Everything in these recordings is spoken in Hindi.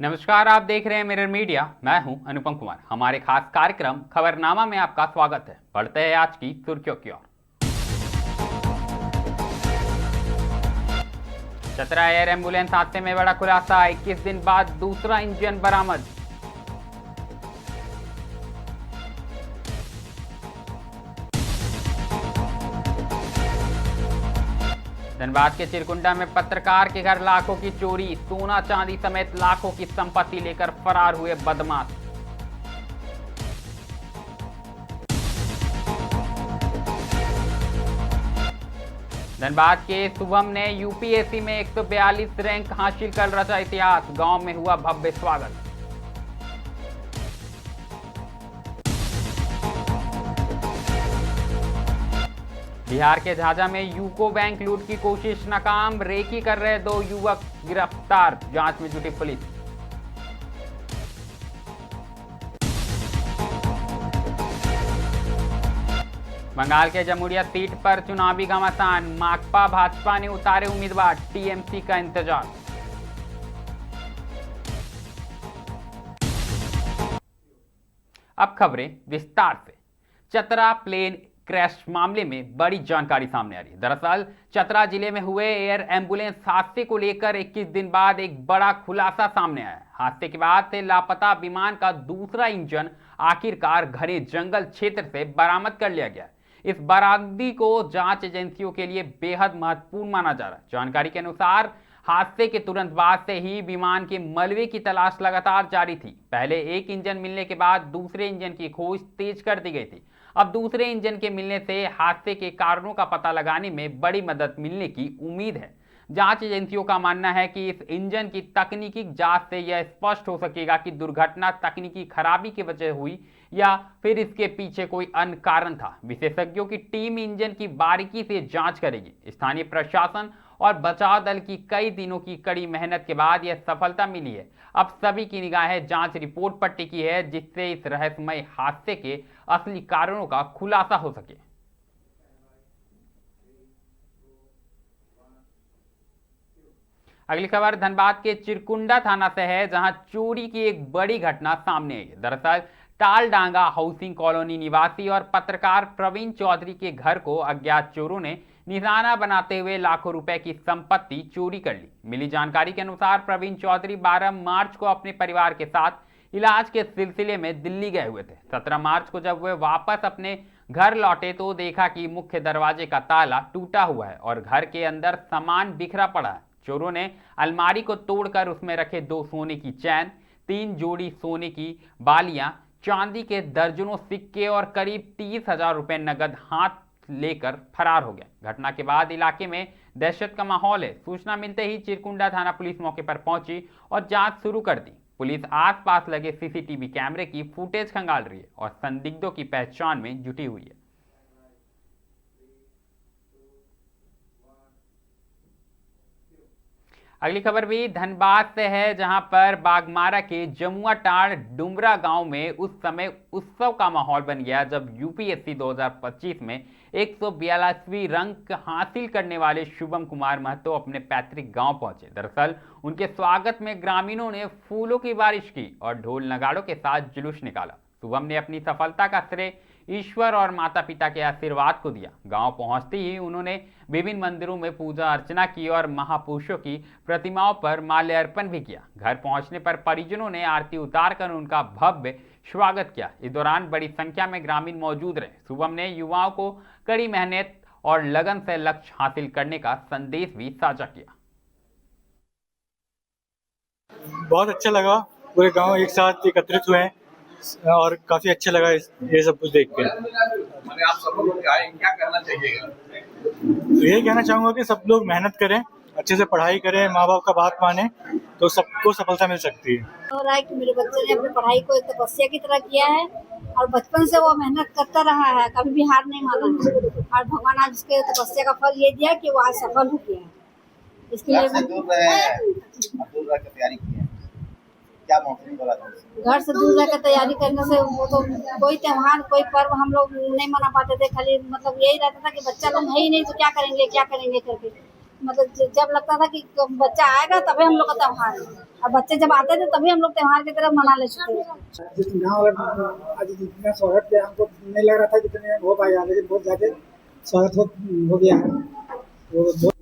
नमस्कार, आप देख रहे हैं मिरर मीडिया। मैं हूं अनुपम कुमार। हमारे खास कार्यक्रम खबरनामा में आपका स्वागत है। बढ़ते हैं आज की सुर्खियों की ओर। चतरा एयर एम्बुलेंस हादसे में बड़ा खुलासा, 21 दिन बाद दूसरा इंजन बरामद। धनबाद के चिरकुंडा में पत्रकार के घर लाखों की चोरी, सोना चांदी समेत लाखों की संपत्ति लेकर फरार हुए बदमाश। धनबाद के शुभम ने यूपीएससी में 142 रैंक हासिल कर रचा इतिहास, गांव में हुआ भव्य स्वागत। बिहार के झाझा में यूको बैंक लूट की कोशिश नाकाम, रेकी कर रहे 2 युवक गिरफ्तार, जांच में जुटी पुलिस। बंगाल के जमुरिया सीट पर चुनावी घमासान, माकपा भाजपा ने उतारे उम्मीदवार, टीएमसी का इंतजार। अब खबरें विस्तार से। चतरा प्लेन क्रैश मामले में बड़ी जानकारी सामने आ रही है। दरअसल चतरा जिले में हुए एयर एम्बुलेंस हादसे को लेकर 21 दिन बाद एक बड़ा खुलासा सामने आया है। हादसे के बाद से लापता विमान का दूसरा इंजन आखिरकार घने जंगल क्षेत्र से बरामद कर लिया गया। इस बरामदगी को जांच एजेंसियों के लिए बेहद महत्वपूर्ण माना जा रहा है। जानकारी के अनुसार हादसे के तुरंत बाद से ही विमान के मलबे की तलाश लगातार जारी थी। पहले एक इंजन मिलने के बाद दूसरे इंजन की खोज तेज कर दी गई थी। अब दूसरे इंजन के मिलने से हादसे के कारणों का पता लगाने में बड़ी मदद मिलने की उम्मीद है। जांच एजेंसियों का मानना है कि इस इंजन की तकनीकी जांच से यह स्पष्ट हो सकेगा कि दुर्घटना तकनीकी खराबी की वजह हुई या फिर इसके पीछे कोई अन्य कारण था। विशेषज्ञों की टीम इंजन की बारीकी से जांच करेगी। स्थानीय प्रशासन और बचाव दल की कई दिनों की कड़ी मेहनत के बाद यह सफलता मिली है। अब सभी की निगाहें जांच रिपोर्ट पर टिकी है, जिससे इस रहस्यमय हादसे के असली कारणों का खुलासा हो सके। अगली खबर धनबाद के चिरकुंडा थाना से है, जहां चोरी की एक बड़ी घटना सामने आई है। दरअसल टालडांगा हाउसिंग कॉलोनी निवासी और पत्रकार प्रवीण चौधरी के घर को अज्ञात चोरों ने निशाना बनाते हुए लाखों रुपए की संपत्ति चोरी कर ली। मिली जानकारी के अनुसार प्रवीण चौधरी 12 मार्च को अपने परिवार के साथ इलाज के सिलसिले में दिल्ली गए हुए थे। 17 मार्च को जब वे वापस अपने घर लौटे तो देखा कि मुख्य दरवाजे का ताला टूटा हुआ है और घर के अंदर सामान बिखरा पड़ा है। चोरों ने अलमारी को तोड़कर उसमें रखे 2 सोने की चैन, 3 जोड़ी सोने की बालियां, चांदी के दर्जनों सिक्के और करीब 30,000 रुपए नगद हाथ लेकर फरार हो गया। घटना के बाद इलाके में दहशत का माहौल है। सूचना मिलते ही चिरकुंडा थाना पुलिस मौके पर पहुंची और जांच शुरू कर दी। पुलिस आसपास लगे सीसीटीवी कैमरे की फुटेज खंगाल रही है और संदिग्धों की पहचान में जुटी हुई है। अगली खबर भी धनबाद से है, जहां पर बागमारा के जमुआ टाड़ डुमरा गांव में उस समय उत्सव का माहौल बन गया जब यूपीएससी 2025 में 142वीं रैंक हासिल करने वाले शुभम कुमार महतो अपने पैतृक गांव पहुंचे। दरअसल उनके स्वागत में ग्रामीणों ने फूलों की बारिश की और ढोल नगाड़ों के साथ जुलूस निकाला। शुभम ने अपनी सफलता का श्रेय ईश्वर और माता पिता के आशीर्वाद को दिया। गांव पहुंचते ही उन्होंने विभिन्न मंदिरों में पूजा अर्चना की और महापुरुषों की प्रतिमाओं पर माल्यार्पण भी किया। घर पहुंचने पर परिजनों ने आरती उतारकर उनका भव्य स्वागत किया। इस दौरान बड़ी संख्या में ग्रामीण मौजूद रहे। शुभम ने युवाओं को कड़ी मेहनत और लगन से लक्ष्य हासिल करने का संदेश भी साझा किया। बहुत अच्छा लगा, पूरे गांव एक साथ एकत्रित हुए और काफी अच्छा लगा ये सब कुछ देख के। आप सब लोग क्या कहना चाहिएगा? ये कहना चाहूंगा कि सब लोग मेहनत करें, अच्छे से पढ़ाई करें, माँ बाप का बात माने तो सबको सफलता मिल सकती है। हो रहा है कि मेरे बच्चे ने अपनी पढ़ाई को एक तपस्या की तरह किया है और बचपन से वो मेहनत करता रहा है, कभी भी हार नहीं माना और भगवान आज उसके तपस्या का फल ये दिया कि वो आज सफल हो गया है। इसके लिए दूर रह के तैयारी की है। क्या मौसम बोला था? घर से दूर रहकर तैयारी करने से वो तो कोई त्योहार कोई पर्व हम लोग नहीं मना पाते थे। खाली मतलब यही रहता था कि बच्चा लोग है ही नहीं तो क्या करेंगे करके। मतलब जब लगता था कि बच्चा आएगा तभी हम लोग का त्योहार है, और बच्चे जब आते थे तभी हम लोग त्योहार की तरह मना लेते थे। जिस गाँव आज जितना स्वागत किया हमको नहीं लग रहा था जितने हो पाएगा, लेकिन बहुत ज्यादा स्वागत हो गया है।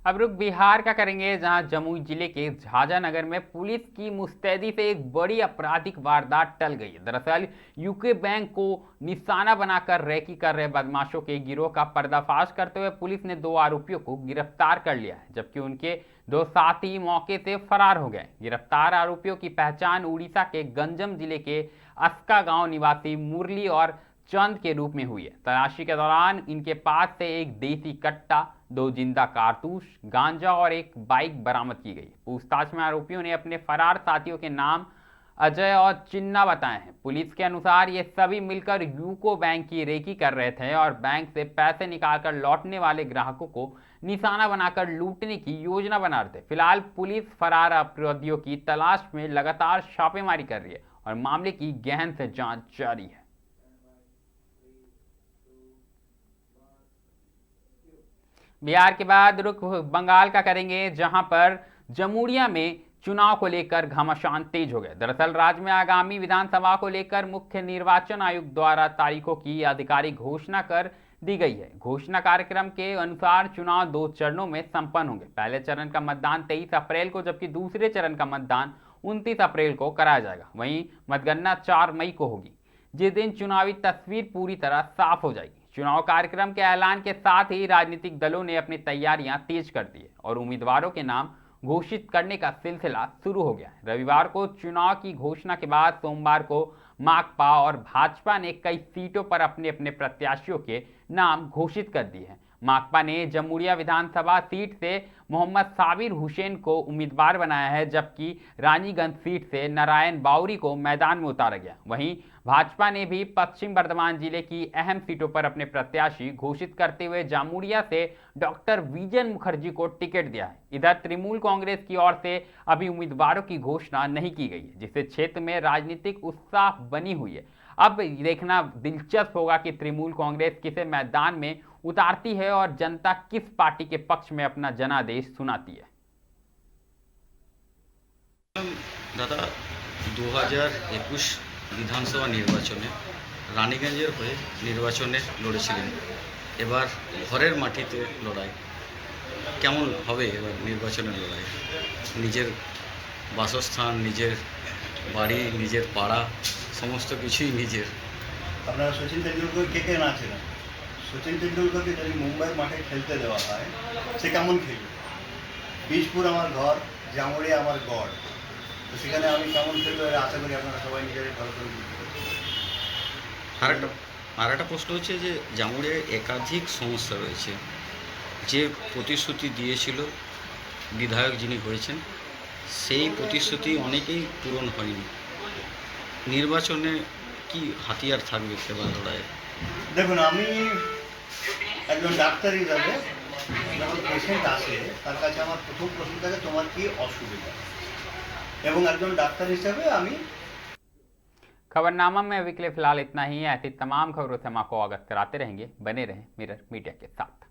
अब रुख बिहार का करेंगे, जहां जमुई जिले के झाझा नगर में पुलिस की मुस्तैदी से एक बड़ी आपराधिक वारदात टल गई है। दरअसल यूके बैंक को निशाना बनाकर रैकी कर रहे बदमाशों के गिरोह का पर्दाफाश करते हुए पुलिस ने 2 आरोपियों को गिरफ्तार कर लिया है, जबकि उनके 2 साथी मौके से फरार हो गए। गिरफ्तार आरोपियों की पहचान उड़ीसा के गंजम जिले के अस्का गांव निवासी मुरली और चंद के रूप में हुई है। तलाशी के दौरान इनके पास से एक देसी कट्टा, 2 जिंदा कारतूस, गांजा और एक बाइक बरामद की गई। पूछताछ में आरोपियों ने अपने फरार साथियों के नाम अजय और चिन्ना बताए हैं। पुलिस के अनुसार ये सभी मिलकर यूको बैंक की रेकी कर रहे थे और बैंक से पैसे निकालकर लौटने वाले ग्राहकों को निशाना बनाकर लूटने की योजना बना रहे थे। फिलहाल पुलिस फरार अपराधियों की तलाश में लगातार छापेमारी कर रही है और मामले की गहन से जांच जारी है। बिहार के बाद रुख बंगाल का करेंगे, जहां पर जमुड़िया में चुनाव को लेकर घमासान तेज हो गए। दरअसल राज्य में आगामी विधानसभा को लेकर मुख्य निर्वाचन आयुक्त द्वारा तारीखों की आधिकारिक घोषणा कर दी गई है। घोषणा कार्यक्रम के अनुसार चुनाव 2 चरणों में संपन्न होंगे। पहले चरण का मतदान 23 अप्रैल को, जबकि दूसरे चरण का मतदान 29 अप्रैल को कराया जाएगा। वहीं मतगणना 4 मई को होगी, जिस दिन चुनावी तस्वीर पूरी तरह साफ हो जाएगी। चुनाव कार्यक्रम के ऐलान के साथ ही राजनीतिक दलों ने अपनी तैयारियां तेज कर दी है और उम्मीदवारों के नाम घोषित करने का सिलसिला शुरू हो गया है। रविवार को चुनाव की घोषणा के बाद सोमवार को माकपा और भाजपा ने कई सीटों पर अपने अपने प्रत्याशियों के नाम घोषित कर दिए हैं। माकपा ने जमुड़िया विधानसभा सीट से मोहम्मद साबिर हुसैन को उम्मीदवार बनाया है, जबकि रानीगंज सीट से नारायण बाउरी को मैदान में उतारा गया। वहीं भाजपा ने भी पश्चिम बर्धमान जिले की अहम सीटों पर अपने प्रत्याशी घोषित करते हुए जामुड़िया से डॉक्टर विजन मुखर्जी को टिकट दिया है। इधर तृणमूल कांग्रेस की ओर से अभी उम्मीदवारों की घोषणा नहीं की गई है, जिससे क्षेत्र में राजनीतिक उत्साह बनी हुई है। अब देखना दिलचस्प होगा कि तृणमूल कांग्रेस किसे मैदान में उतारती है और जनता किस पार्टी के पक्ष में अपना जनादेश सुनाती है। দাদা 2021 বিধানসভা নির্বাচনে রানীগঞ্জের হয়ে নির্বাচনে লড়েছিলেন। এবার ঘরের মাটিতে লড়াই, কেমন হবে এবার নির্বাচনের লড়াই? নিজের বাসস্থান, নিজের বাড়ি, নিজের পাড়া, সমস্ত কিছুই নিজের। আপনারা সচিন তেন্ডুলকর কে না ছিলেন? সচিন তেন্ডুলকরকে যদি মুম্বাইয়ের মাঠে খেলতে দেওয়া হয় সে কেমন খেলবে? বীজপুর আমার ঘর, জামুড়িয়া আমার গড়, তো সেখানে আমি কেমন খেলবো আশা করি আপনারা সবাই নিজেদের ভালো করে বুঝতে পারবেন। আরেকটা প্রশ্ন হচ্ছে যে জামুড়িয়ায় একাধিক সমস্যা রয়েছে, যে প্রতিশ্রুতি দিয়েছিল বিধায়ক যিনি হয়েছেন সেই প্রতিশ্রুতি অনেকেই পূরণ হয়নি। নির্বাচনে কি হাতিয়ার থাকবে সেবার লড়াইয়ে? দেখুন, আমি একজন ডাক্তার হিসাবে যখন পেশেন্ট আসে তার কাছে আমার প্রথম প্রশ্ন থাকে তোমার কি অসুবিধা, এবং একজন ডাক্তার হিসাবে আমি। खबरनामा में अभी के लिए फिलहाल इतना ही है। ऐसी तमाम खबरों से हम आपको अवगत कराते रहेंगे। बने रहें मिरर मीडिया के साथ।